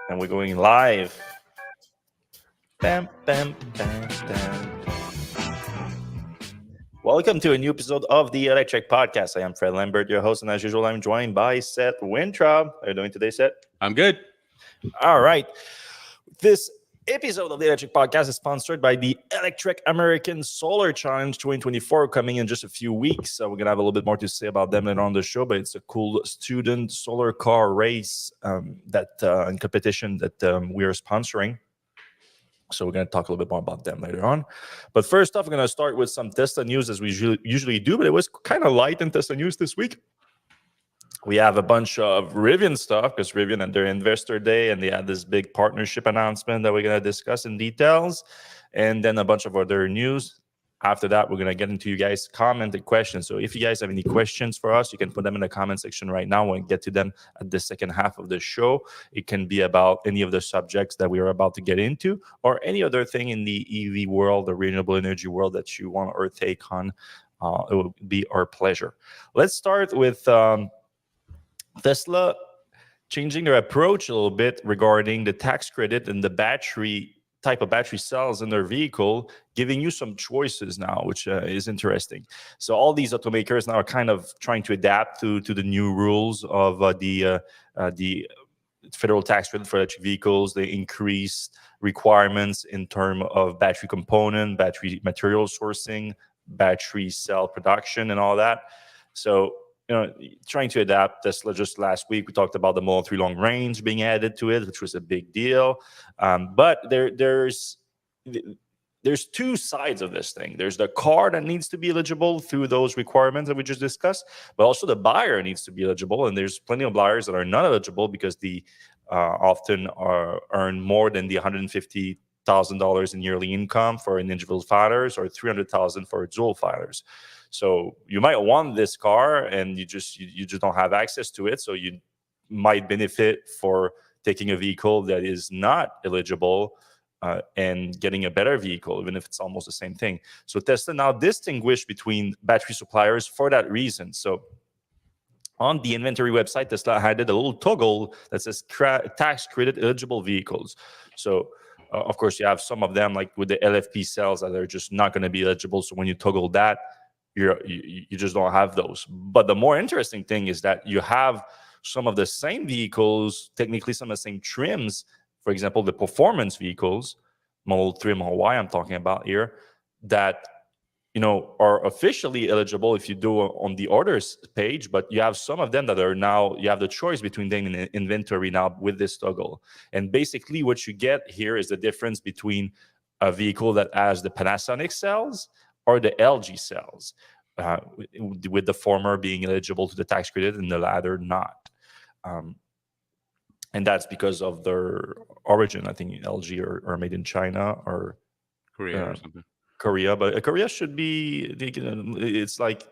And we're going live. Bam, bam, bam, bam. Welcome to a new episode of the Electrek podcast. I am Fred Lambert, your host, and as usual, I'm joined by Seth Wintraub. How are you doing today, Seth? I'm good. All right. This episode of the Electrek podcast is sponsored by the Electrek American Solar Challenge 2024 coming in just a few weeks. So we're going to have a little bit more to say about them later on the show, but it's a cool student solar car race and competition that we are sponsoring. So we're going to talk a little bit more about them later on. But first off, we're going to start with some Tesla news as we usually do, but it was kind of light in Tesla news this week. We have a bunch of Rivian stuff because Rivian had their investor day and they had this big partnership announcement that we're going to discuss in details. And then a bunch of other news. After that, we're going to get into you guys' commented questions. So if you guys have any questions for us, you can put them in the comment section right now. We'll get to them at the second half of the show. It can be about any of the subjects that we are about to get into or any other thing in the EV world, the renewable energy world that you want our take on. It will be our pleasure. Let's start with Tesla changing their approach a little bit regarding the tax credit and the battery type of battery cells in their vehicle, giving you some choices now, which is interesting. So all these automakers now are kind of trying to adapt to the new rules of the federal tax credit for electric vehicles. They increased requirements in terms of battery component, battery material sourcing, battery cell production, and all that. So trying to adapt. Tesla just last week, we talked about the Model 3 long range being added to it, which was a big deal. But there's two sides of this thing. There's the car that needs to be eligible through those requirements that we just discussed, but also the buyer needs to be eligible. And there's plenty of buyers that are not eligible because they often earn more than the $150,000 in yearly income for individual filers or $300,000 for dual filers. So you might want this car and you just don't have access to it. So you might benefit for taking a vehicle that is not eligible and getting a better vehicle, even if it's almost the same thing. So Tesla now distinguished between battery suppliers for that reason. So on the inventory website, Tesla added a little toggle that says tax credit eligible vehicles. So of course, you have some of them like with the LFP cells that are just not going to be eligible. So when you toggle that, you just don't have those. But the more interesting thing is that you have some of the same vehicles, technically some of the same trims. For example, the performance vehicles, Model 3 and Model Y I'm talking about here, that are officially eligible if you do on the orders page, but you have some of them that are now, you have the choice between them in inventory now with this toggle. And basically what you get here is the difference between a vehicle that has the Panasonic cells or the LG cells, with the former being eligible to the tax credit and the latter not. And that's because of their origin. I think LG are made in China or Korea or something. Korea, but Korea should be, it's like,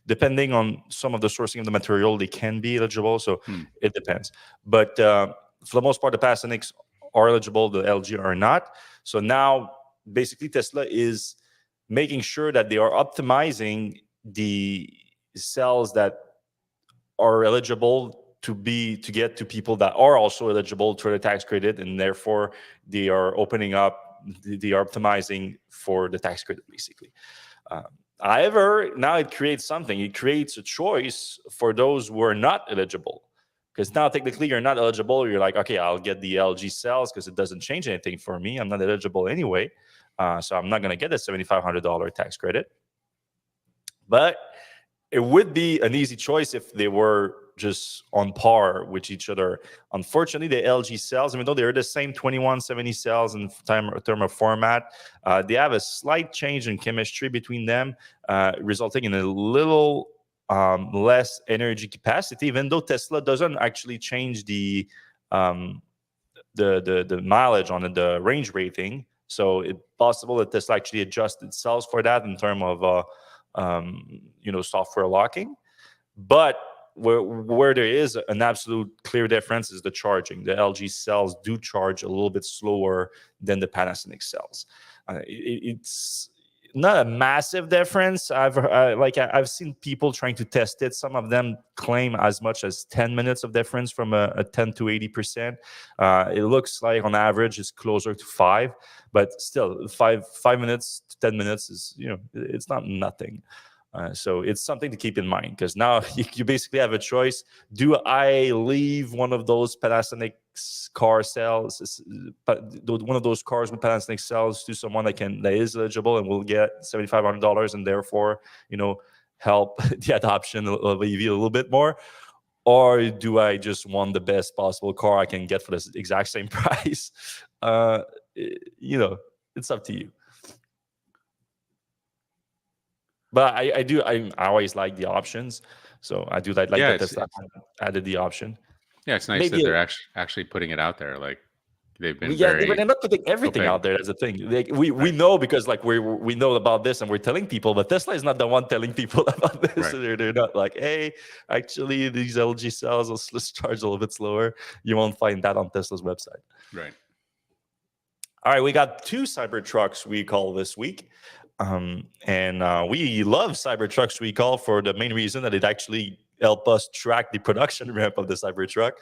depending on some of the sourcing of the material, they can be eligible. So it depends. But for the most part, the Panasonics are eligible, the LG are not. So now basically Tesla is making sure that they are optimizing the cells that are eligible to get to people that are also eligible for the tax credit, and therefore they are opening up, they are optimizing for the tax credit, basically. However, now it creates something. It creates a choice for those who are not eligible. Because now technically you're not eligible. You're like, okay, I'll get the LG cells because it doesn't change anything for me. I'm not eligible anyway. So I'm not going to get a $7,500 tax credit. But it would be an easy choice if they were just on par with each other. Unfortunately, the LG cells, even though they're the same 2170 cells in term of format, they have a slight change in chemistry between them, resulting in a little less energy capacity, even though Tesla doesn't actually change the mileage on the range rating. So it's possible that Tesla actually adjusts its cells for that in terms of software locking. But where there is an absolute clear difference is the charging. The LG cells do charge a little bit slower than the Panasonic cells. It's not a massive difference. I've seen people trying to test it. Some of them claim as much as 10 minutes of difference from a 10 to 80%. It looks like on average it's closer to 5, but still 5 minutes to 10 minutes is, it's not nothing. So it's something to keep in mind, because now you basically have a choice. Do I leave one of those Panasonic car cells, one of those cars with Panasonic cells, to someone that is eligible and will get $7,500 and therefore, help the adoption of EV a little bit more? Or do I just want the best possible car I can get for the exact same price? It's up to you. But I always like the options, so I do like that Tesla added the option. Yeah, it's nice that they're actually putting it out there. Like they've been they're not putting everything out there. That's the thing. We know, because we know about this and we're telling people, but Tesla is not the one telling people about this. Right. So they're not like, hey, actually these LG cells will charge a little bit slower. You won't find that on Tesla's website. Right. All right, we got 2 Cybertrucks recall this week. We love Cybertrucks recall for the main reason that it actually help us track the production ramp of the Cybertruck.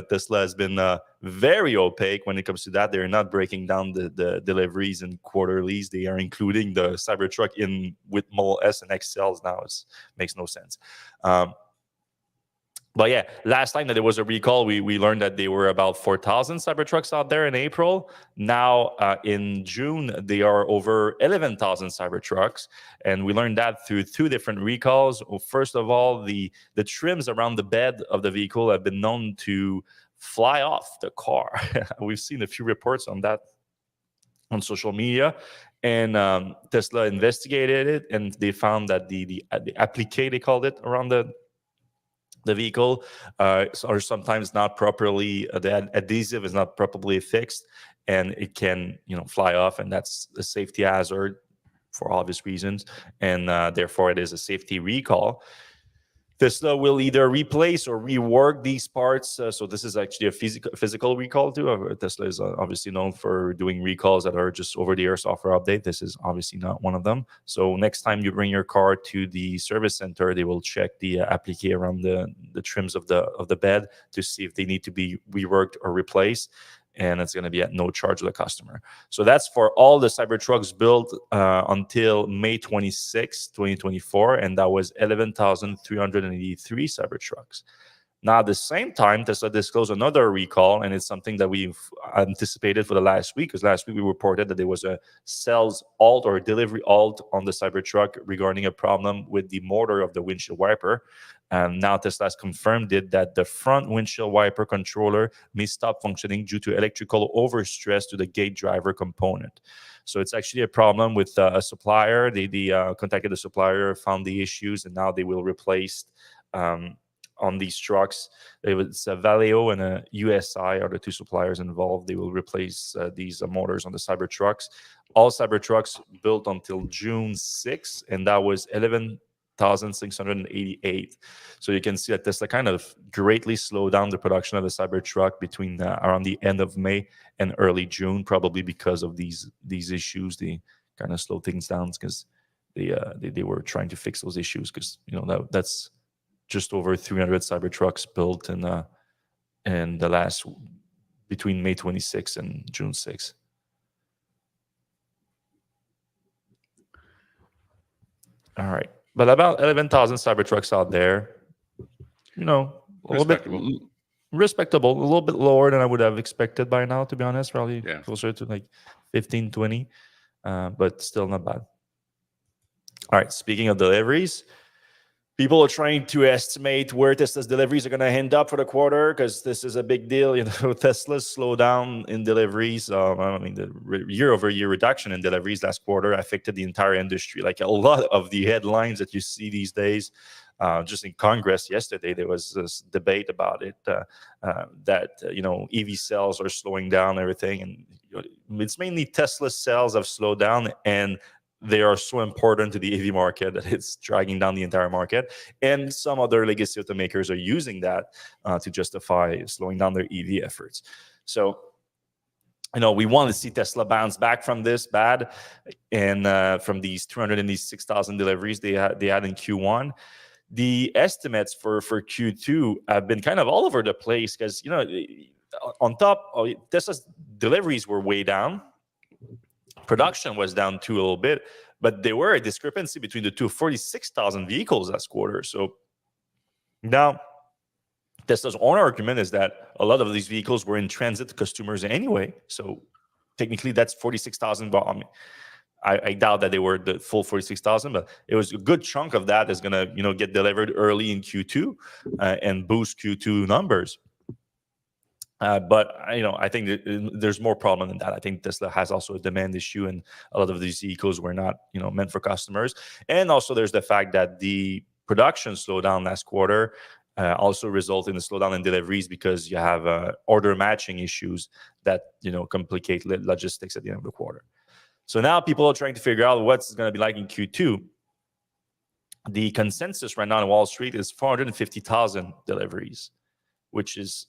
Tesla has been very opaque when it comes to that. They're not breaking down the deliveries and quarterlies. They are including the Cybertruck in with Model S and X cells now. It makes no sense. But yeah, last time that there was a recall, we learned that there were about 4,000 Cybertrucks out there in April. Now, in June, there are over 11,000 Cybertrucks. And we learned that through 2 different recalls. First of all, the trims around the bed of the vehicle have been known to fly off the car. We've seen a few reports on that on social media. And Tesla investigated it, and they found that the applique, they called it, around the vehicle are sometimes not properly, the adhesive is not properly fixed, and it can fly off, and that's a safety hazard for obvious reasons, and therefore it is a safety recall. Tesla will either replace or rework these parts. So this is actually a physical recall too. Tesla is obviously known for doing recalls that are just over-the-air software update. This is obviously not one of them. So next time you bring your car to the service center, they will check the applique around the trims of the bed to see if they need to be reworked or replaced. And it's going to be at no charge to the customer. So that's for all the Cybertrucks built until May 26, 2024, and that was 11,383 Cybertrucks. Now, at the same time, Tesla disclosed another recall, and it's something that we've anticipated for the last week, because last week we reported that there was a sales halt or delivery halt on the Cybertruck regarding a problem with the motor of the windshield wiper. And now Tesla has confirmed that the front windshield wiper controller may stop functioning due to electrical overstress to the gate driver component. So it's actually a problem with a supplier. They contacted the supplier, found the issues, and now they will replace on these trucks. It's a Valeo and a USI are the 2 suppliers involved. They will replace these motors on the Cybertrucks. All Cybertrucks built until June 6th, and that was 11,688. So you can see that Tesla kind of greatly slowed down the production of the Cybertruck between around the end of May and early June, probably because of these issues. They kind of slowed things down because they were trying to fix those issues, because that's just over 300 Cybertrucks built in the last between May 26th and June 6th. All right, but about 11,000 Cybertrucks out there. A little bit respectable, a little bit lower than I would have expected by now, to be honest. Probably closer to like 15, 20, but still not bad. All right, speaking of deliveries, people are trying to estimate where Tesla's deliveries are going to end up for the quarter, because this is a big deal. Tesla's slowdown in deliveries. The year-over-year reduction in deliveries last quarter affected the entire industry. Like a lot of the headlines that you see these days, just in Congress yesterday, there was this debate about it, that EV sales are slowing down and everything, and it's mainly Tesla sales have slowed down, and they are so important to the EV market that it's dragging down the entire market. And some other legacy automakers are using that to justify slowing down their EV efforts. So we want to see Tesla bounce back from this bad, and from these 206,000 deliveries they had in Q1. The estimates for Q2 have been kind of all over the place because on top, Tesla's deliveries were way down. Production was down too a little bit, but there were a discrepancy between the two, 46,000 vehicles last quarter. So now Tesla's own argument is that a lot of these vehicles were in transit to customers anyway. So technically that's 46,000. But I doubt that they were the full 46,000, but it was a good chunk of that is going to, get delivered early in Q2 and boost Q2 numbers. But I think that there's more problem than that. I think Tesla has also a demand issue, and a lot of these vehicles were not, meant for customers. And also, there's the fact that the production slowdown last quarter also resulted in a slowdown in deliveries because you have order matching issues that complicate logistics at the end of the quarter. So now people are trying to figure out what's going to be like in Q2. The consensus right now on Wall Street is 450,000 deliveries, which is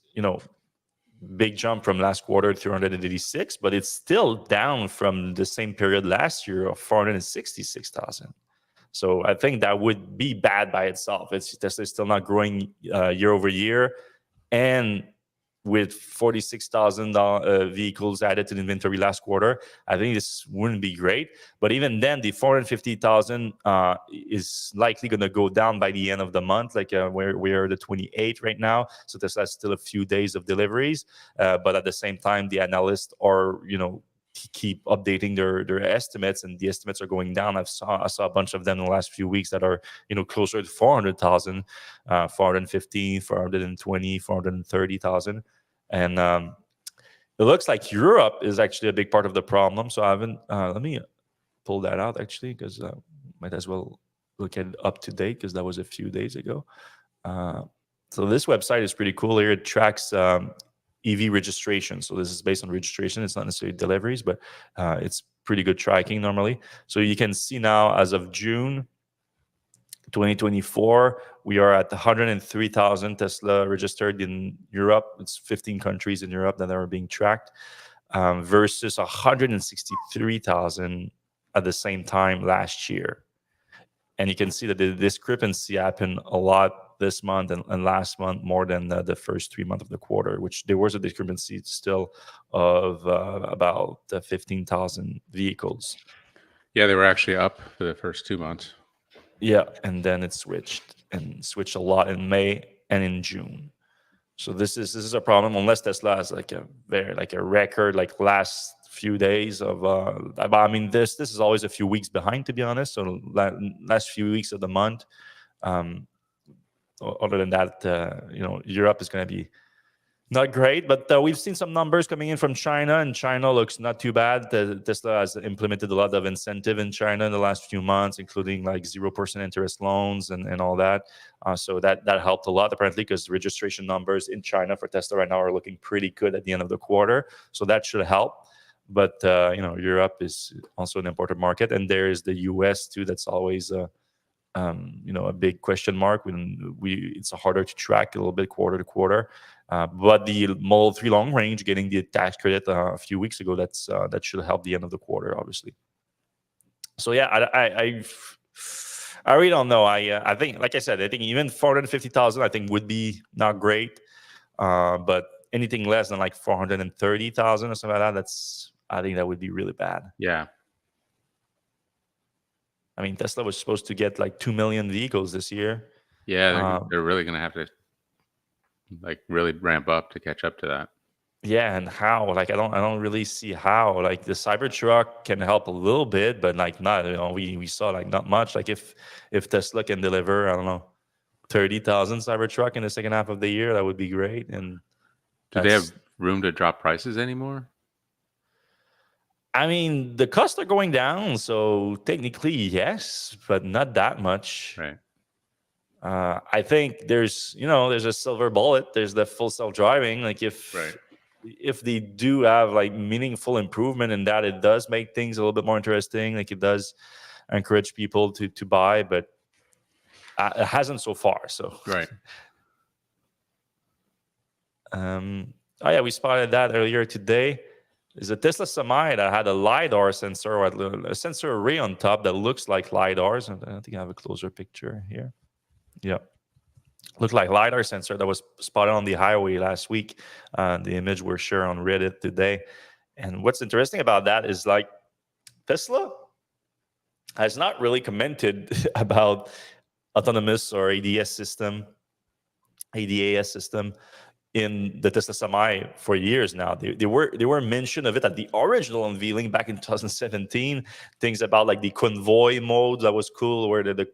big jump from last quarter, 386, but it's still down from the same period last year of 466,000. So I think that would be bad by itself. Tesla is still not growing year over year, and with 46,000 vehicles added to the inventory last quarter, I think this wouldn't be great. But even then, the 450,000 is likely going to go down by the end of the month. Like we are the 28th right now, so this has still a few days of deliveries. But at the same time, the analysts are, keep updating their estimates, and the estimates are going down. I saw a bunch of them in the last few weeks that are closer to 400,000, 415, 420, 430,000. And it looks like Europe is actually a big part of the problem. So I haven't. Let me pull that out actually, because might as well look at it up to date, because that was a few days ago. So this website is pretty cool. Here it tracks EV registration. So this is based on registration. It's not necessarily deliveries, but it's pretty good tracking normally. So you can see now, as of June 2024, we are at 103,000 Tesla registered in Europe. It's 15 countries in Europe that are being tracked, versus 163,000 at the same time last year. And you can see that the discrepancy happened a lot this month and last month, more than the first 3 months of the quarter, which there was a discrepancy still of about 15,000 vehicles. Yeah, they were actually up for the first 2 months. Yeah, and then it switched a lot in May and in June. So this is a problem, unless Tesla has like a record like last few days of. I mean, this is always a few weeks behind, to be honest. So last few weeks of the month. Other than that, Europe is going to be not great, but we've seen some numbers coming in from China, and China looks not too bad. Tesla has implemented a lot of incentive in China in the last few months, including like 0% interest loans and all that. So that helped a lot, apparently, because registration numbers in China for Tesla right now are looking pretty good at the end of the quarter. So that should help. But Europe is also an important market, and there is the US too. That's always a big question mark. It's harder to track a little bit quarter to quarter. But the Model 3 long range getting the tax credit a few weeks ago, that should help the end of the quarter, obviously. So yeah, I really don't know. I think, like I said, I think even 450,000 I think would be not great. But anything less than like 430,000 or something like that, I think that would be really bad. Yeah. I mean, Tesla was supposed to get like 2 million vehicles this year. Yeah, they're really going to have to like really ramp up to catch up to that. Yeah, and how? Like, I don't really see how. Like, the Cybertruck can help a little bit, but like not. We saw like not much. Like, if Tesla can deliver, I don't know, 30,000 Cybertruck in the second half of the year, that would be great. And do they have room to drop prices anymore? I mean, the costs are going down, so technically yes, but not that much. Right. I think there's a silver bullet. There's the full self-driving. Like if they do have like meaningful improvement in that, it does make things a little bit more interesting. Like it does encourage people to buy, but it hasn't so far. So right. Oh yeah, we spotted that earlier today. is a Tesla Semi that had a LiDAR sensor, or a sensor array on top that looks like LiDARs. And I think I have a closer picture here. Yeah. Looked like LiDAR sensor that was spotted on the highway last week. The image were shared on Reddit today. And what's interesting about that is like Tesla has not really commented about autonomous or ADAS system in the Tesla Semi for years now. They were mention of it at the original unveiling back in 2017. Things about like the convoy mode that was cool, where the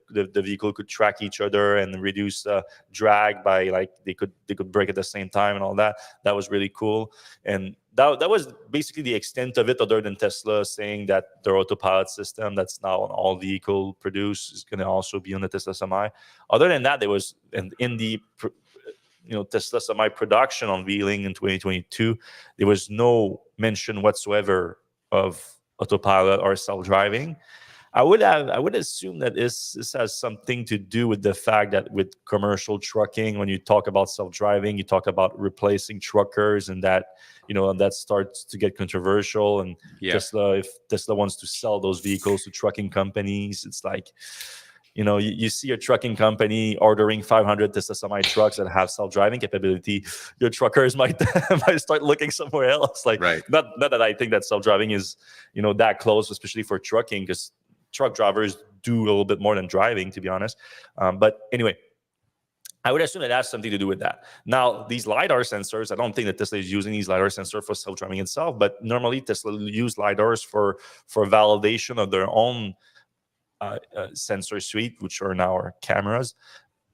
vehicle could track each other and reduce drag by like they could brake at the same time and all that. That was really cool. And that was basically the extent of it, other than Tesla saying that their autopilot system that's now on all vehicle produced is going to also be on the Tesla Semi. Other than that, there was in the Tesla Semi production unveiling in 2022, there was no mention whatsoever of autopilot or self-driving. I would assume that this has something to do with the fact that with commercial trucking, when you talk about self-driving, you talk about replacing truckers, and that that starts to get controversial. And if Tesla wants to sell those vehicles to trucking companies, it's like, you see a trucking company ordering 500 Tesla Semi trucks that have self-driving capability. Your truckers might start looking somewhere else. Like, right. Not that I think that self-driving is that close, especially for trucking, because truck drivers do a little bit more than driving, to be honest. But anyway, I would assume it has something to do with that. Now, these LiDAR sensors, I don't think that Tesla is using these LiDAR sensors for self-driving itself, but normally Tesla use LiDARs for validation of their own sensor suite, which are now our cameras,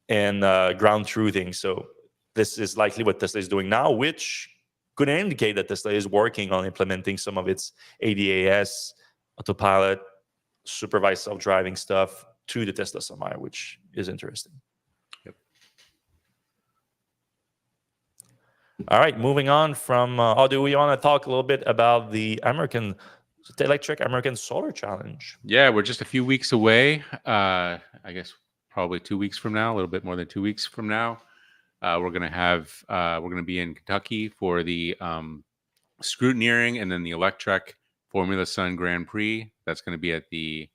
and ground truthing. So this is likely what Tesla is doing now, which could indicate that Tesla is working on implementing some of its ADAS, autopilot, supervised self-driving stuff to the Tesla Semi, which is interesting. Yep. All right, moving on from, do we want to talk a little bit about the Electrek American Solar Challenge? Yeah, we're just a few weeks away. I guess probably 2 weeks from now, a little bit more than 2 weeks from now. We're gonna be in Kentucky for the scrutineering, and then the Electrek Formula Sun Grand Prix. That's going to be at the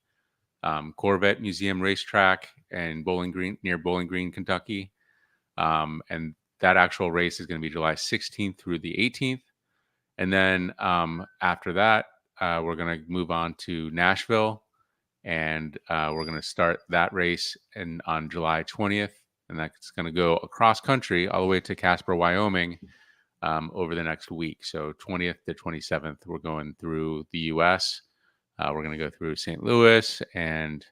Corvette Museum Racetrack and near Bowling Green, Kentucky. And that actual race is going to be July 16th through the 18th. And then after that, we're going to move on to Nashville, and we're going to start that race on July 20th. And that's going to go across country all the way to Casper, Wyoming, over the next week. So 20th to 27th, we're going through the U.S. We're going to go through St. Louis and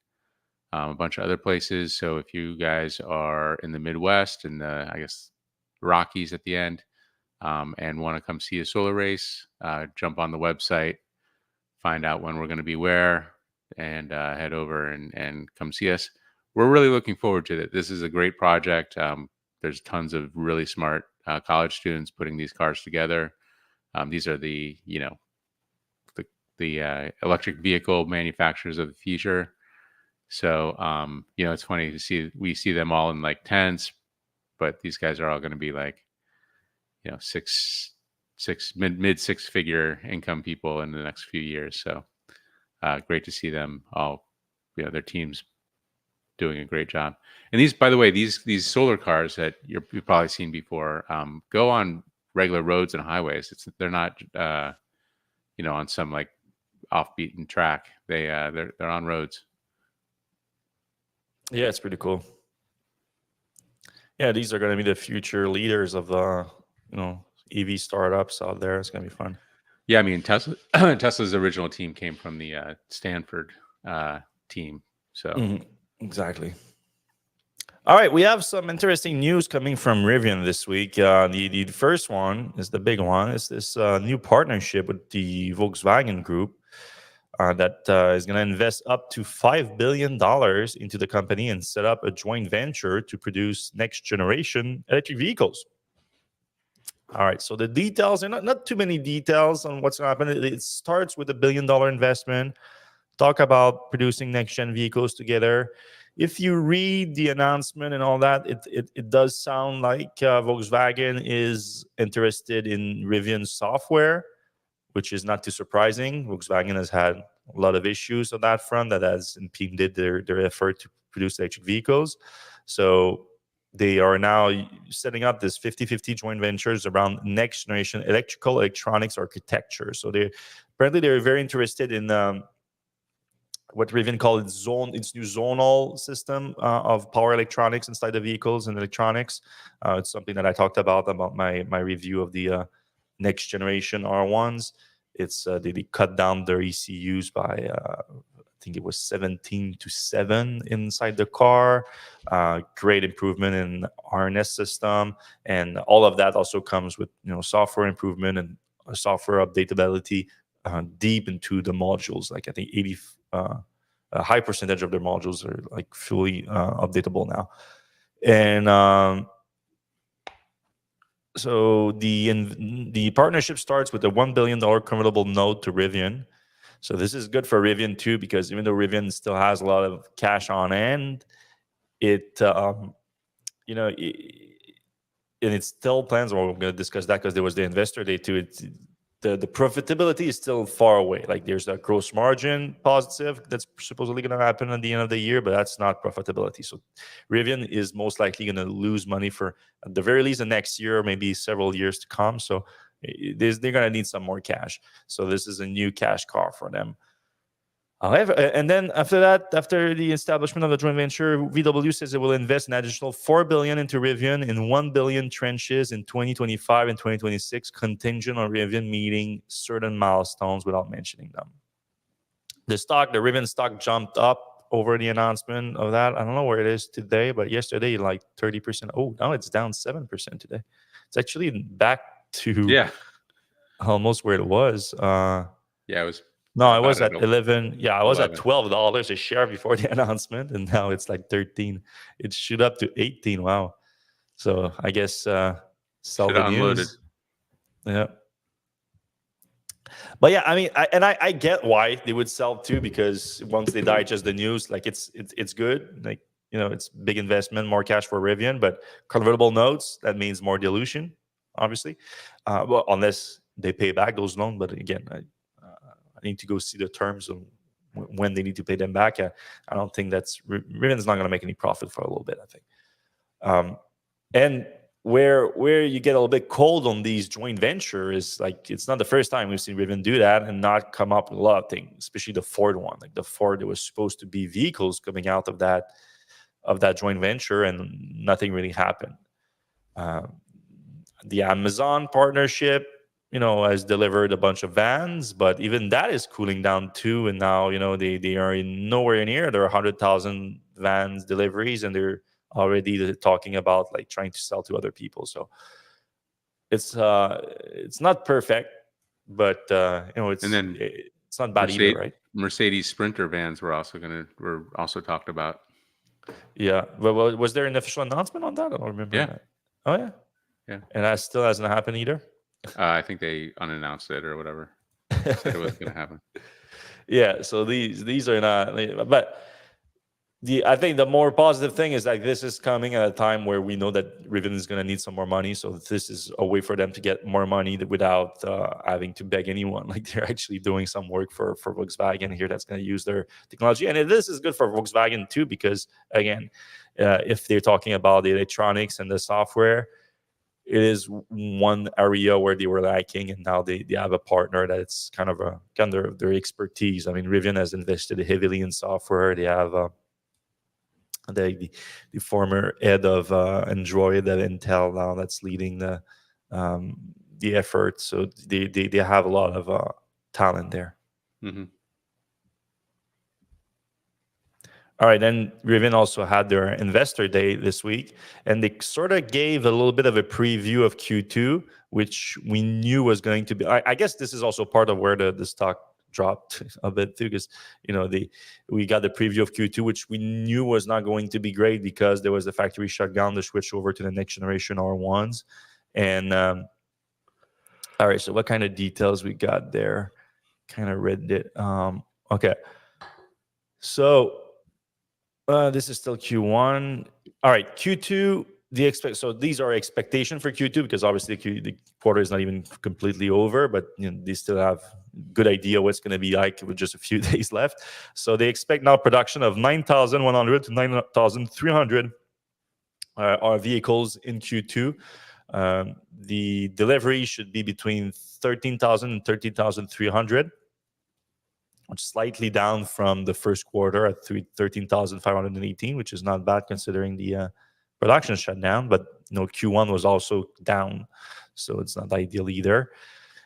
a bunch of other places. So if you guys are in the Midwest and I guess Rockies at the end, and want to come see a solar race, jump on the website, find out when we're going to be where, and head over and come see us. We're really looking forward to it. This is a great project. There's tons of really smart college students putting these cars together. These are the electric vehicle manufacturers of the future. So it's funny to see, we see them all in like tens, but these guys are all going to be like mid six figure income people in the next few years. So great to see them all, their teams doing a great job. And these, by the way, these solar cars that you've probably seen before, go on regular roads and highways. They're not on some like off-beaten track. They're on roads. Yeah, it's pretty cool. Yeah, these are going to be the future leaders of EV startups out there. It's going to be fun. Yeah, I mean, Tesla's original team came from the Stanford team. So exactly. All right, we have some interesting news coming from Rivian this week. The first one is the big one. It's this new partnership with the Volkswagen Group that is going to invest up to $5 billion into the company and set up a joint venture to produce next generation electric vehicles. All right, so the details are not too many details on what's going to happen. It starts with $1 billion investment. Talk about producing next-gen vehicles together. If you read the announcement and all that, it does sound like Volkswagen is interested in Rivian software, which is not too surprising. Volkswagen has had a lot of issues on that front that has impeded their effort to produce electric vehicles. So they are now setting up this 50-50 joint ventures around next generation electrical electronics architecture. So they're very interested in what Rivian called its new zonal system of power electronics inside the vehicles and electronics. It's something that I talked about my review of the next generation R1s. It's they cut down their ECUs by I think it was 17-7 inside the car. Great improvement in harness system, and all of that also comes with software improvement and software updatability deep into the modules. Like I think 80. A high percentage of their modules are like fully updatable now, and so the partnership starts with a $1 billion convertible note to Rivian. So this is good for Rivian too, because even though Rivian still has a lot of cash on hand, it and it still plans. Well, we're going to discuss that because there was the investor day too. The profitability is still far away. Like there's a gross margin positive that's supposedly going to happen at the end of the year, but that's not profitability. So Rivian is most likely going to lose money for at the very least the next year, maybe several years to come. So they're going to need some more cash. So this is a new cash car for them. However, and then after that, after the establishment of the joint venture, VW says it will invest an additional $4 billion into Rivian and 1 billion trenches in 2025 and 2026, contingent on Rivian meeting certain milestones without mentioning them. The Rivian stock jumped up over the announcement of that. I don't know where it is today, but yesterday, like 30%. Oh, now it's down 7% today. It's actually back to almost where it was. It was. No, I was at 11. Yeah, I was at $12 a share before the announcement, and now it's like 13. It shoot up to 18. Wow. So I guess sell the news. Yeah. But yeah, I mean, I get why they would sell too, because once they digest the news, like it's good. Like it's big investment, more cash for Rivian, but convertible notes, that means more dilution, obviously. Well, unless they pay back those loans. But again, I need to go see the terms of when they need to pay them back. I don't think Rivian's not going to make any profit for a little bit, I think. And where you get a little bit cold on these joint venture is like it's not the first time we've seen Rivian do that and not come up with a lot of things, especially the Ford one. Like the Ford, there was supposed to be vehicles coming out of that joint venture, and nothing really happened. The Amazon partnership, has delivered a bunch of vans, but even that is cooling down too. And now, they are nowhere near their 100,000 vans deliveries, and they're already talking about like trying to sell to other people. So it's not perfect, but it's not bad either, right? Mercedes Sprinter vans were also talked about. Yeah, but was there an official announcement on that? I don't remember that. Oh yeah. And that still hasn't happened either. I think they unannounced it or whatever. Said it wasn't going to happen. Yeah, so these are not. But I think the more positive thing is like this is coming at a time where we know that Rivian is going to need some more money. So this is a way for them to get more money without having to beg anyone. Like they're actually doing some work for Volkswagen here that's going to use their technology. And this is good for Volkswagen too, because again, if they're talking about the electronics and the software, it is one area where they were lacking, and now they have a partner that's kind of their expertise. I mean, Rivian has invested heavily in software. They have the former head of Android at Intel now that's leading the effort. So they have a lot of talent there. Mm-hmm. All right, then Rivian also had their investor day this week, and they sort of gave a little bit of a preview of Q2, which we knew was going to be. I guess this is also part of where the stock dropped a bit too, because we got the preview of Q2, which we knew was not going to be great because there was the factory shutdown to switch over to the next generation R1s. And all right, so what kind of details we got there? Kind of read it. Okay, so. This is still Q1. All right, Q2, So these are expectation for Q2 because obviously the quarter is not even completely over, but they still have good idea what's going to be like with just a few days left. So they expect now production of 9,100 to 9,300 our vehicles in Q2. The delivery should be between 13,000 and 13,300, which is slightly down from the first quarter at 13,518, which is not bad considering the production shutdown. But Q1 was also down, so it's not ideal either.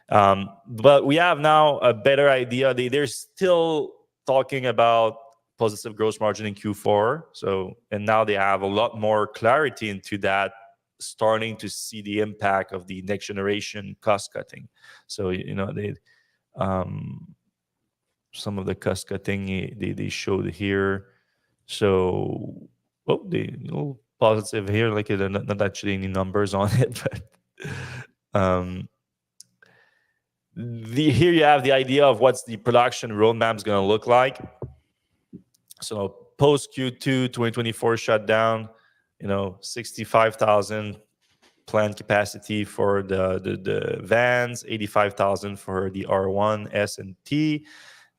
But we have now a better idea. They're still talking about positive gross margin in Q4. And now they have a lot more clarity into that, starting to see the impact of the next generation cost cutting. So some of the cost cutting they showed here. So they positive here, like not actually any numbers on it, but here you have the idea of what's the production roadmap is going to look like. So post Q2 2024 shutdown, 65,000 planned capacity for the vans, 85,000 for the R1, S, and T.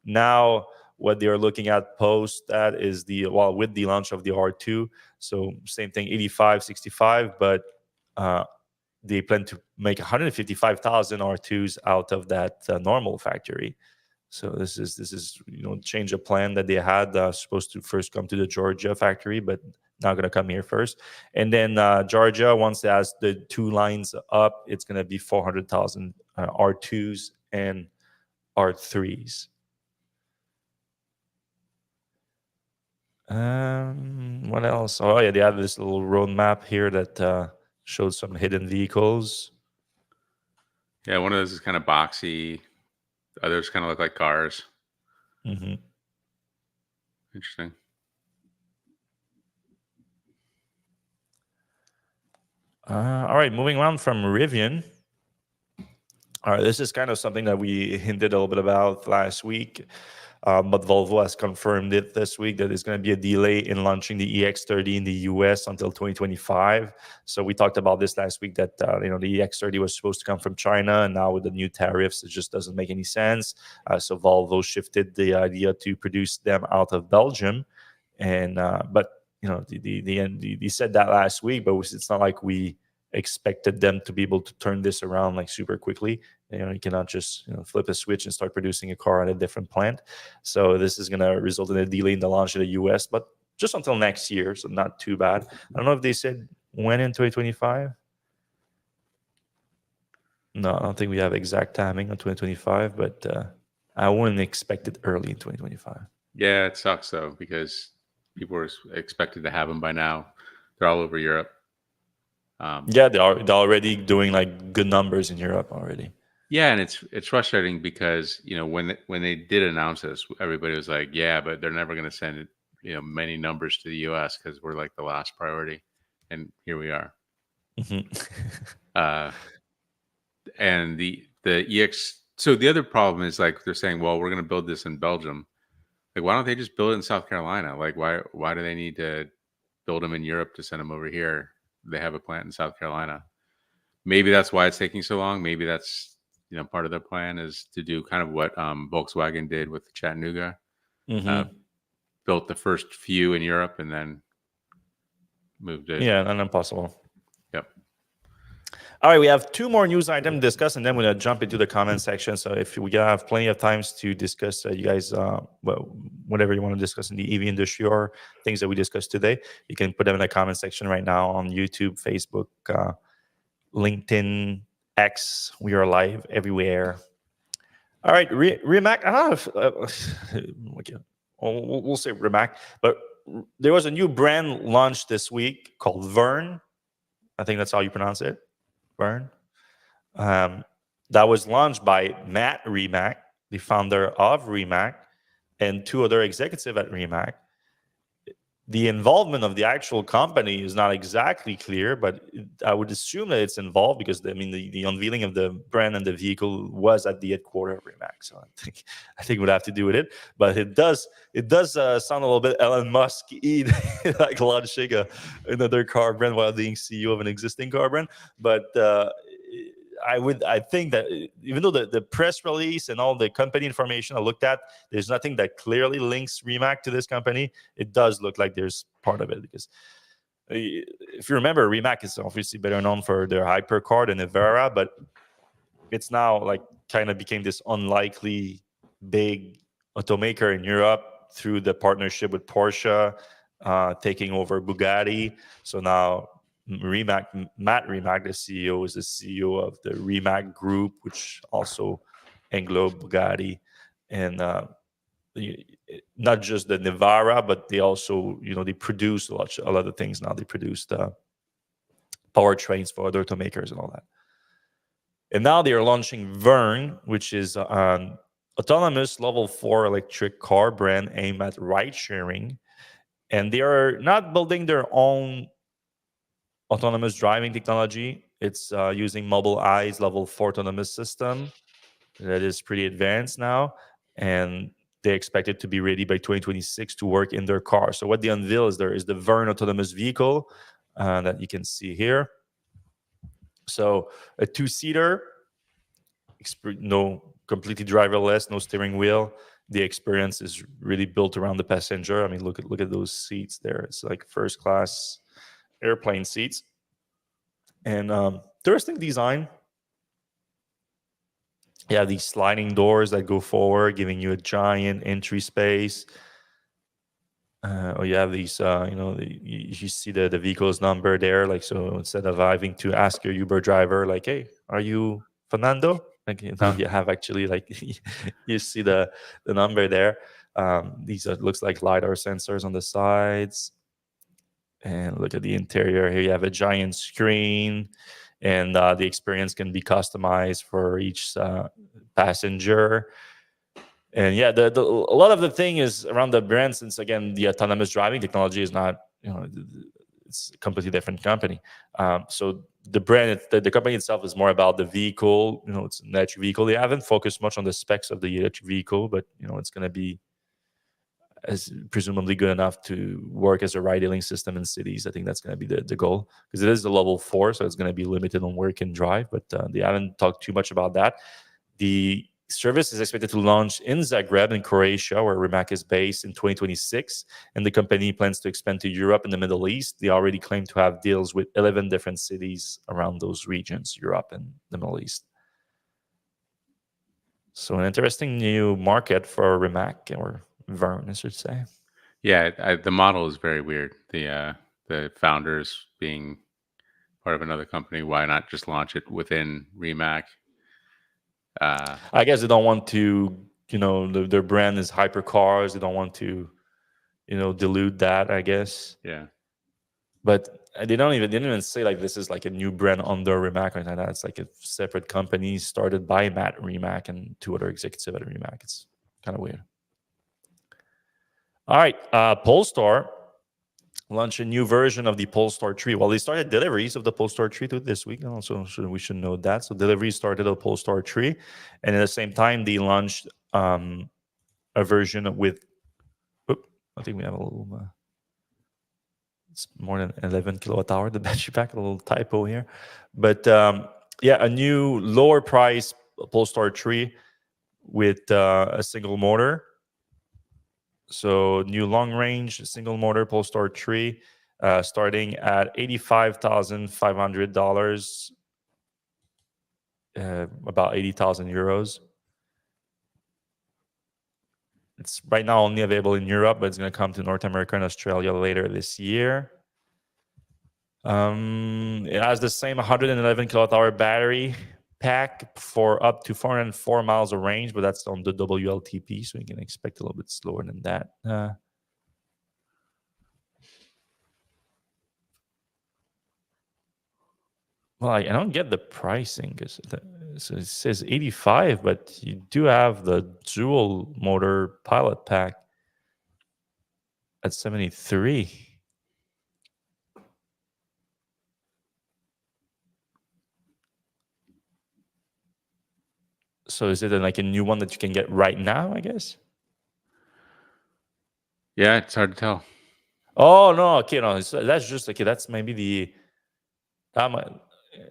Now what they are looking at post that is with the launch of the R2. So same thing, 85, 65, but they plan to make 155,000 R2s out of that normal factory. So this is change of plan that they had, supposed to first come to the Georgia factory, but now going to come here first. And then Georgia, once it has the two lines up, it's going to be 400,000 R2s and R3s. What else? Oh yeah, they have this little roadmap here that shows some hidden vehicles. Yeah, one of those is kind of boxy. Others kind of look like cars. Mm-hmm. Interesting. All right, moving on from Rivian. All right, this is kind of something that we hinted a little bit about last week, but Volvo has confirmed it this week that there's going to be a delay in launching the EX30 in the US until 2025. So we talked about this last week that the EX30 was supposed to come from China, and now with the new tariffs, it just doesn't make any sense. So Volvo shifted the idea to produce them out of Belgium, and but they said that last week, but it's not like we expected them to be able to turn this around like super quickly. You cannot just flip a switch and start producing a car at a different plant. So this is going to result in a delay in the launch in the US, but just until next year, so not too bad. I don't know if they said when in 2025. No, I don't think we have exact timing on 2025, but I wouldn't expect it early in 2025. Yeah, it sucks though, because people were expected to have them by now. They're all over Europe. Yeah, they're already doing like good numbers in Europe already. Yeah, and it's frustrating because when they did announce this, everybody was like, "Yeah, but they're never going to send many numbers to the U.S. because we're like the last priority," and here we are. Mm-hmm. And the EX. So the other problem is like they're saying, "Well, we're going to build this in Belgium." Like, why don't they just build it in South Carolina? Like, why do they need to build them in Europe to send them over here? They have a plant in South Carolina. Maybe that's why it's taking so long. Maybe that's part of their plan is to do kind of what Volkswagen did with Chattanooga. Mm-hmm. Built the first few in Europe and then moved it. Yeah, not impossible. Yep. All right, we have two more news items to discuss, and then we're going to jump into the comment section. So if we have plenty of times to discuss, you guys, whatever you want to discuss in the EV industry or things that we discussed today, you can put them in the comment section right now on YouTube, Facebook, LinkedIn, X. We are live everywhere. All right, Rimac. I don't know if we'll say Rimac, but there was a new brand launched this week called Verne. I think that's how you pronounce it, Verne. That was launched by Matt Rimac, the founder of Rimac, and two other executives at Rimac. the involvement of the actual company is not exactly clear, but I would assume that it's involved because the unveiling of the brand and the vehicle was at the headquarters of Rimac. So I think we'd have to do with it. But it does sound a little bit Elon Musk like launching another car brand while being CEO of an existing car brand. But I think that even though the press release and all the company information I looked at, there's nothing that clearly links Rimac to this company. It does look like there's part of it because if you remember, Rimac is obviously better known for their hypercar than Navara, but it's now like kind of became this unlikely big automaker in Europe through the partnership with Porsche, taking over Bugatti. So now Matt Rimac, the CEO, is the CEO of the Rimac Group, which also englobe Bugatti and not just the Navara, but they also, they produce a lot of things now. They produce the powertrains for other automakers and all that. And now they are launching Verne, which is an autonomous level 4 electric car brand aimed at ride sharing. And they are not building their own autonomous driving technology. It's using Mobileye's level 4 autonomous system that is pretty advanced now. And they expect it to be ready by 2026 to work in their car. So what they unveil is the Verne autonomous vehicle that you can see here. So a two-seater, completely driverless, no steering wheel. The experience is really built around the passenger. I mean, look at those seats there. It's like first class airplane seats. And interesting design. You have these sliding doors that go forward, giving you a giant entry space. Or you have these, you see the vehicle's number there. Like, so instead of having to ask your Uber driver, like, hey, are you Fernando? Like, now you have actually, like, you see the number there. These looks like LiDAR sensors on the sides. And look at the interior. Here you have a giant screen. And the experience can be customized for each passenger. And yeah, a lot of the thing is around the brand, since again the autonomous driving technology is not, it's a completely different company. So the brand, the company itself is more about the vehicle. It's an electric vehicle. They haven't focused much on the specs of the electric vehicle, but it's going to be as presumably good enough to work as a ride-hailing system in cities. I think that's going to be the goal, because it is the level 4, so it's going to be limited on where it can drive. But they haven't talked too much about that. The service is expected to launch in Zagreb in Croatia, where Rimac is based, in 2026, and the company plans to expand to Europe and the Middle East. They already claim to have deals with 11 different cities around those regions, Europe and the Middle East. So an interesting new market for Rimac, or Verne, I should say. Yeah, the model is very weird. The founders being part of another company, why not just launch it within Rimac? I guess they don't want to, their brand is hypercars. They don't want to, dilute that, I guess. Yeah. But they didn't even say like this is like a new brand under Rimac or anything like that. It's like a separate company started by Matt Rimac and 2 other executives at Rimac. It's kind of weird. All right, Polestar launched a new version of the Polestar 3. Well, they started deliveries of the Polestar 3 this week, and also we should know that. So deliveries started of Polestar 3, and at the same time they launched a version with. I think we have a little. It's more than 11 kilowatt hour, the battery pack. A little typo here, but a new lower price Polestar 3 with a single motor. So new long range single motor Polestar 3, starting at $85,500, about 80,000 euros. It's right now only available in Europe, but it's going to come to North America and Australia later this year. It has the same 111 kilowatt hour battery pack for up to 404 miles of range, but that's on the WLTP, so you can expect a little bit slower than that. Well, I don't get the pricing, because so it says 85, but you do have the dual motor pilot pack. at 73. So is it like a new one that you can get right now, I guess? Yeah, it's hard to tell. Oh, no. Okay, no. That's just, okay, that's maybe that might,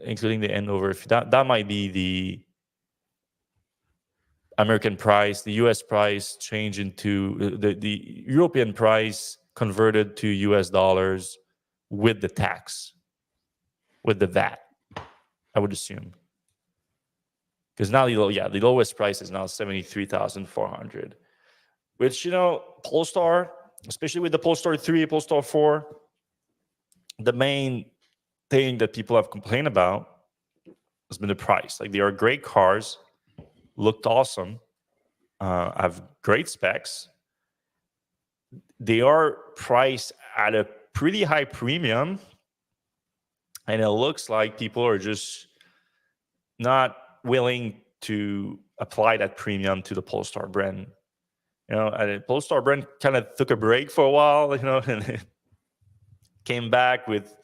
including the end over, that might be the American price, the US price change into the European price converted to US dollars with the tax, with the VAT, I would assume. Because now the lowest price is now 73,400, which, Polestar, especially with the Polestar 3, Polestar 4, the main thing that people have complained about has been the price. Like, they are great cars, looked awesome, have great specs. They are priced at a pretty high premium, and it looks like people are just not willing to apply that premium to the Polestar brand. And Polestar brand kind of took a break for a while, and it came back with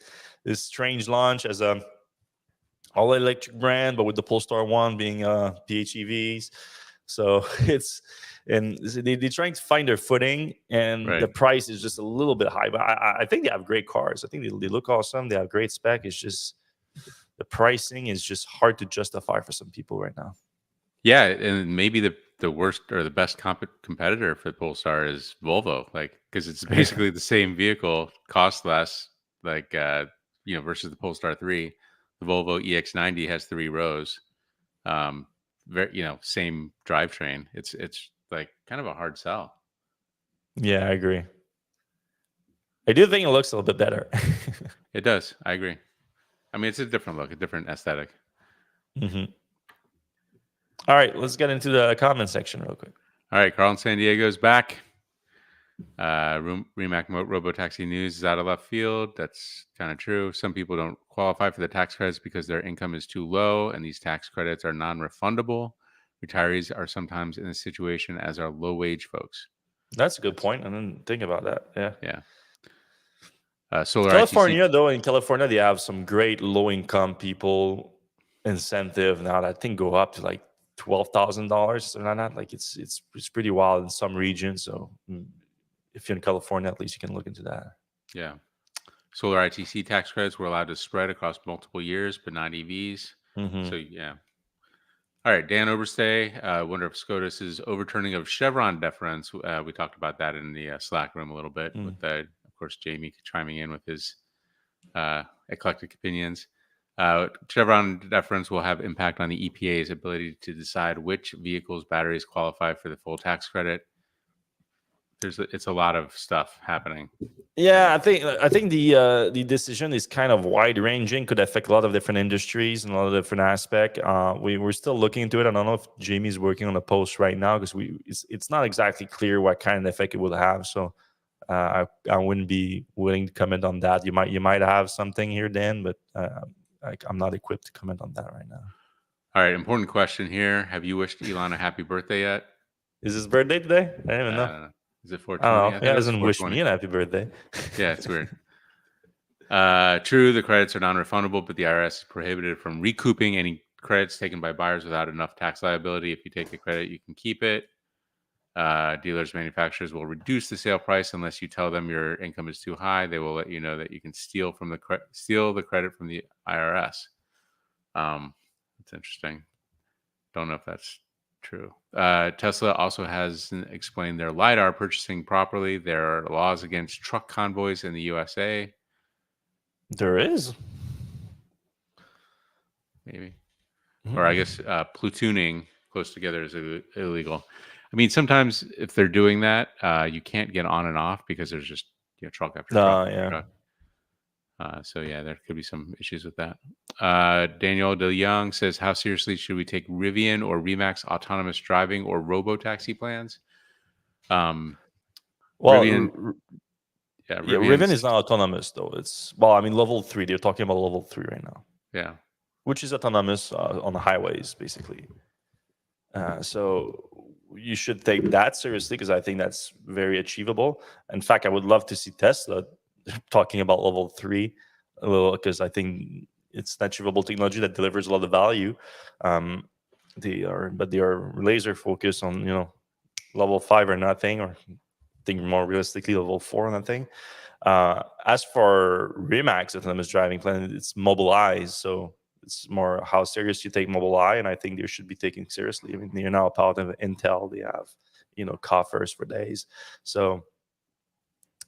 this strange launch as a all electric brand, but with the Polestar 1 being PHEVs. So they're trying to find their footing, and the Right. price is just a little bit high. But I think they have great cars. I think they look awesome. They have great spec. It's just the pricing is just hard to justify for some people right now. Yeah, and maybe the worst or the best competitor for Polestar is Volvo, like, because it's basically the same vehicle, cost less, like versus the Polestar 3. The Volvo EX90 has 3 rows, same drivetrain. It's like kind of a hard sell. Yeah, I agree. I do think it looks a little bit better. It does. I agree. I mean, it's a different look, a different aesthetic. Mm-hmm. All right, let's get into the comment section real quick. All right, Carl in San Diego is back. Rimac Robotaxi news is out of left field. That's kind of true. Some people don't qualify for the tax credits because their income is too low, and these tax credits are non-refundable. Retirees are sometimes in this situation, as are low-wage folks. That's a good point. I didn't think about that. Yeah. Solar California, ITC. though, in California, they have some great low-income people incentive now that I think go up to like $12,000 or not. Like, it's pretty wild in some regions. So if you're in California, at least you can look into that. Yeah. Solar ITC tax credits were allowed to spread across multiple years, but not EVs. Mm-hmm. So, yeah. All right, Dan Oberstay. Wonder if SCOTUS's overturning of Chevron deference. We talked about that in the Slack room a little bit, with, of course, Jamie chiming in with his eclectic opinions. Chevron deference will have impact on the EPA's ability to decide which vehicles' batteries qualify for the full tax credit. It's a lot of stuff happening. Yeah, I think the decision is kind of wide ranging, could affect a lot of different industries and a lot of different aspects. We're still looking into it. I don't know if Jamie's working on a post right now, because it's not exactly clear what kind of effect it will have. So I wouldn't be willing to comment on that. You might have something here, Dan, but I'm not equipped to comment on that right now. All right, important question here. Have you wished Elon a happy birthday yet? Is his birthday today? I don't even know. Is it I 420? don't know. I He think it was hasn't wished 420. me a happy birthday. Yeah, it's weird. True, the credits are non-refundable, but the IRS is prohibited from recouping any credits taken by buyers without enough tax liability. If you take a credit, you can keep it. Dealers, manufacturers will reduce the sale price unless you tell them your income is too high. They will let you know that you can steal the credit from the IRS. That's interesting. Don't know if that's true. Tesla also hasn't explained their LiDAR purchasing properly. There are laws against truck convoys in the USA. There is. Maybe. Or I guess platooning close together is illegal. I mean, sometimes if they're doing that, you can't get on and off because there's just truck after truck after truck. So yeah, there could be some issues with that. Daniel DeYoung says, how seriously should we take Rivian or Remac's autonomous driving or robo-taxi plans? Well, Rivian, Rivian is not autonomous, though. Level 3. They're talking about level 3 right now. Yeah. Which is autonomous on the highways, basically. So you should take that seriously, because I think that's very achievable. In fact, I would love to see Tesla talking about level 3 a little, because I think it's an achievable technology that delivers a lot of value. They are laser focused on level 5 or nothing, or I think more realistically level 4 or nothing. As for Rimac autonomous driving plan, it's Mobileye, so it's more how serious you take Mobileye, and I think they should be taken seriously. I mean, they're now part of Intel. They have coffers for days, so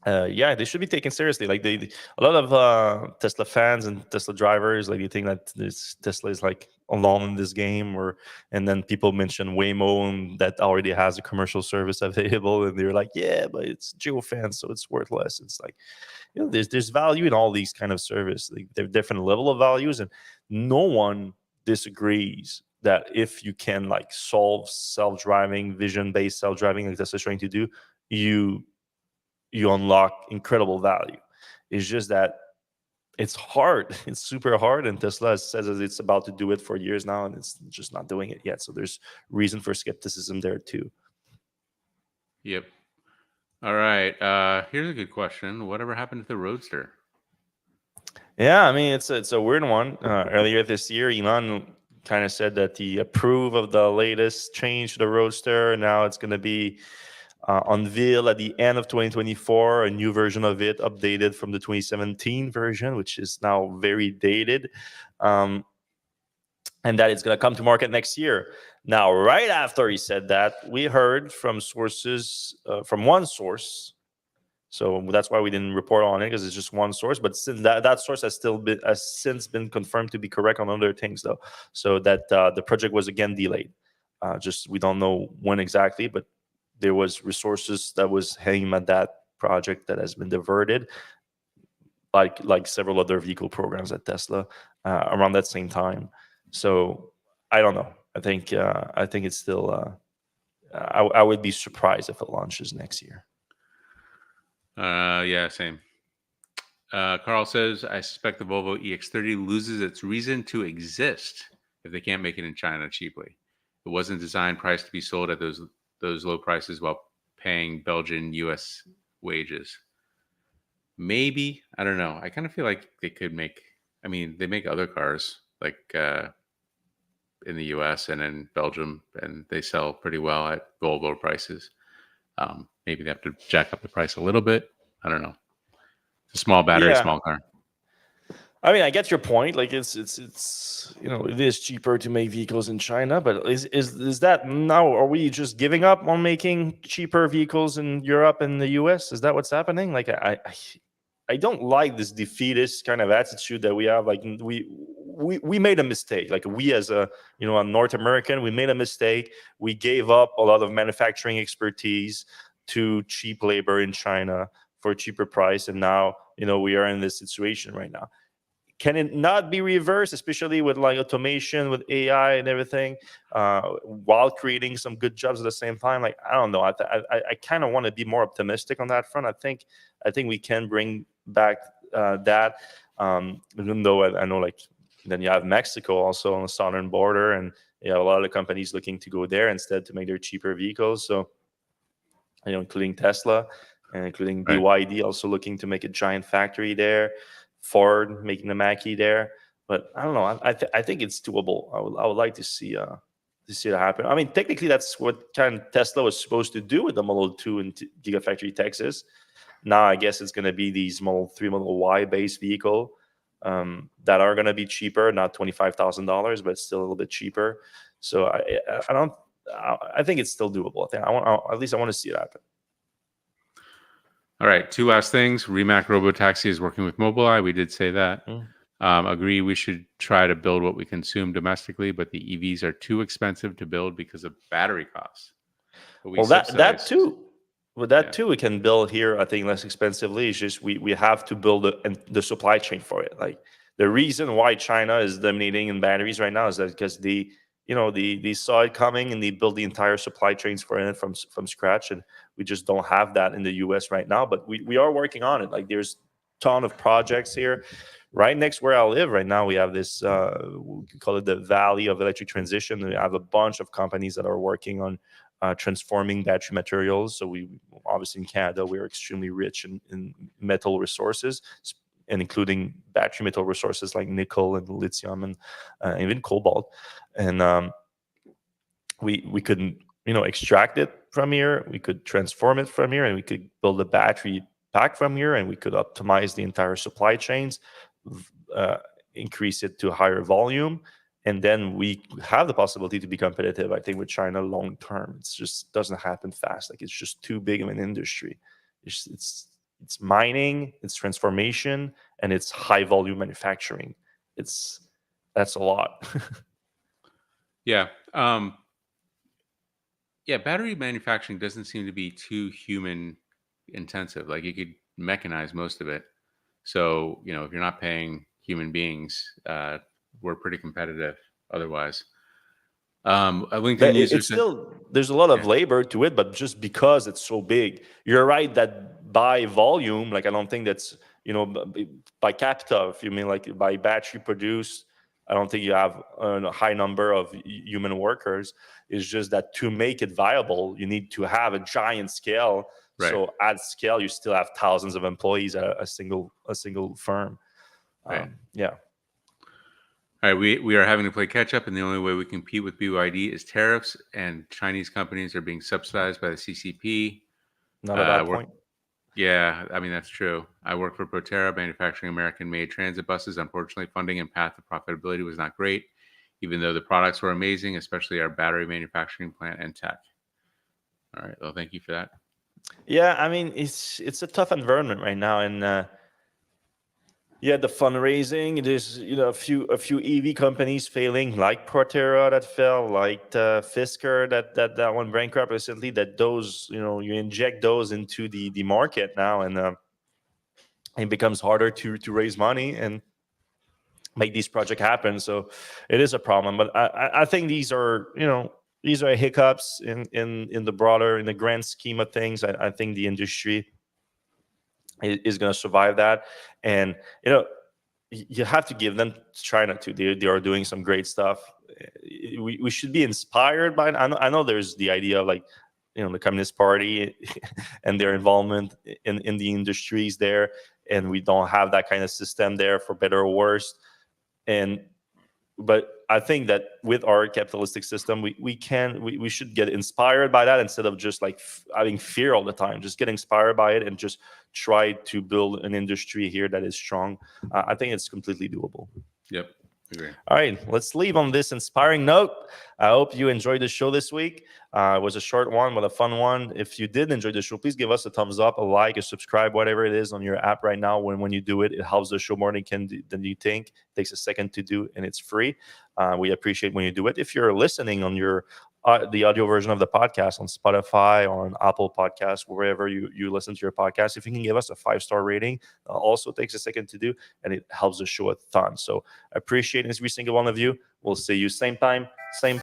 yeah, they should be taken seriously. Like a lot of Tesla fans and Tesla drivers, like, you think that this Tesla is like alone in this game, and then people mention Waymo, and that already has a commercial service available, and they're like, yeah, but it's geofence, so it's worthless. It's like, there's value in all these kind of service. Like, they're different level of values, and no one disagrees that if you can like solve self-driving, vision-based self-driving, like Tesla's trying to do, you unlock incredible value. It's just that it's hard. It's super hard, and Tesla says that it's about to do it for years now, and it's just not doing it yet. So there's reason for skepticism there too. Yep. All right. Here's a good question. Whatever happened to the Roadster? Yeah, I mean, it's a weird one. Earlier this year, Elon kind of said that he approved of the latest change to the Roadster. Now it's going to be unveiled at the end of 2024, a new version of it, updated from the 2017 version, which is now very dated, and that it's going to come to market next year. Now, right after he said that, we heard from sources, from one source. So that's why we didn't report on it, because it's just one source. But since that source has since been confirmed to be correct on other things, though, so that the project was again delayed. Just we don't know when exactly, but there was resources that was hanging at that project that has been diverted, like several other vehicle programs at Tesla around that same time. So I don't know. I think it's still. I would be surprised if it launches next year. Yeah, same. Carl says, I suspect the Volvo EX30 loses its reason to exist if they can't make it in China cheaply. It wasn't designed priced to be sold at those low prices while paying Belgian US wages. Maybe, I don't know. I kind of feel like they could make, I mean, they make other cars like in the US and in Belgium, and they sell pretty well at Volvo prices. Maybe they have to jack up the price a little bit. I don't know. It's a small battery, small car. I mean, I get your point. Like, it's it is cheaper to make vehicles in China, but is that now? Are we just giving up on making cheaper vehicles in Europe and the US? Is that what's happening? Like, I don't like this defeatist kind of attitude that we have. Like, we made a mistake. Like, we as a North American, we made a mistake. We gave up a lot of manufacturing expertise to cheap labor in China for a cheaper price, and now we are in this situation right now. Can it not be reversed, especially with like automation, with AI and everything, while creating some good jobs at the same time? Like, I don't know. I kind of want to be more optimistic on that front. I think we can bring back that, even though I know, like, then you have Mexico also on the southern border, and you have a lot of companies looking to go there instead to make their cheaper vehicles. So, including Tesla and including BYD also looking to make a giant factory there. Ford making the Mach-E there, but I don't know. I think it's doable. I would like to see it happen. I mean, technically, that's what kind of Tesla was supposed to do with the Model 2 in Gigafactory Texas. Now, I guess it's going to be these Model 3, Model Y based vehicle that are going to be cheaper, not $25,000, but still a little bit cheaper. So I think it's still doable. At least I want to see it happen. All right, two last things. Rimac Robotaxi is working with Mobileye. We did say that. Agree we should try to build what we consume domestically, but the EVs are too expensive to build because of battery costs. Well, that too. With that too, we can build here, I think, less expensively. It's just we have to build the supply chain for it. Like, the reason why China is dominating in batteries right now is that because they saw it coming and they built the entire supply chains for it from scratch, and we just don't have that in the US right now. But we are working on it. Like, there's a ton of projects here. right next where I live right now, we have this, we call it the Valley of Electric Transition. We have a bunch of companies that are working on transforming battery materials. So we obviously in Canada, we're extremely rich in metal resources, and including battery metal resources like nickel and lithium and even cobalt. And we could extract it from here, we could transform it from here, and we could build a battery pack from here, and we could optimize the entire supply chains, uh, increase it to a higher volume, and then we have the possibility to be competitive, I think, with China long term. It's just doesn't happen fast. Like, it's just too big of an industry. It's mining, it's transformation, and it's high volume manufacturing. That's a lot. Yeah. Yeah, battery manufacturing doesn't seem to be too human intensive. Like, you could mechanize most of it. So, if you're not paying human beings, we're pretty competitive otherwise. A LinkedIn user It's said, still, there's a lot of yeah, labor to it, but just because it's so big, you're right that by volume, like, I don't think that's, by capita, if you mean like by battery produced, I don't think you have a high number of human workers. It's just that to make it viable, you need to have a giant scale. right, So at scale, you still have thousands of employees at a single firm. right. Yeah. All right, we are having to play catch up, and the only way we compete with BYD is tariffs, and Chinese companies are being subsidized by the CCP. Not a bad Work, point. yeah, I mean, that's true. I work for Proterra, manufacturing American-made transit buses. Unfortunately, funding and path to profitability was not great, even though the products were amazing, especially our battery manufacturing plant and tech. All right, well, thank you for that. Yeah, I mean, it's a tough environment right now, and yeah, the fundraising. There's a few EV companies failing, like Proterra that fell, like Fisker that went bankrupt recently. That those you inject those into the market now, and it becomes harder to raise money and make these projects happen. So it is a problem. But I think these are hiccups in the broader, in the grand scheme of things. I think the industry is going to survive that, and you have to give them to China too. They are doing some great stuff. We should be inspired by it. I know there's the idea of, like, the Communist Party and their involvement in the industries there, and we don't have that kind of system there, for better or worse. But I think that with our capitalistic system, we should get inspired by that, instead of just like having fear all the time. Just get inspired by it and just try to build an industry here that is strong. I think it's completely doable. Yep, agree. All right, let's leave on this inspiring note. I hope you enjoyed the show this week. It was a short one, but a fun one. If you did enjoy the show, please give us a thumbs up, a like, a subscribe, whatever it is on your app right now. When you do it, it helps the show more than you think. It takes a second to do, and it's free. We appreciate when you do it. If you're listening on the audio version of the podcast on Spotify or on Apple Podcasts, wherever you listen to your podcast, if you can give us a 5-star rating, also takes a second to do, and it helps the show a ton. So I appreciate every single one of you. We'll see you same time, same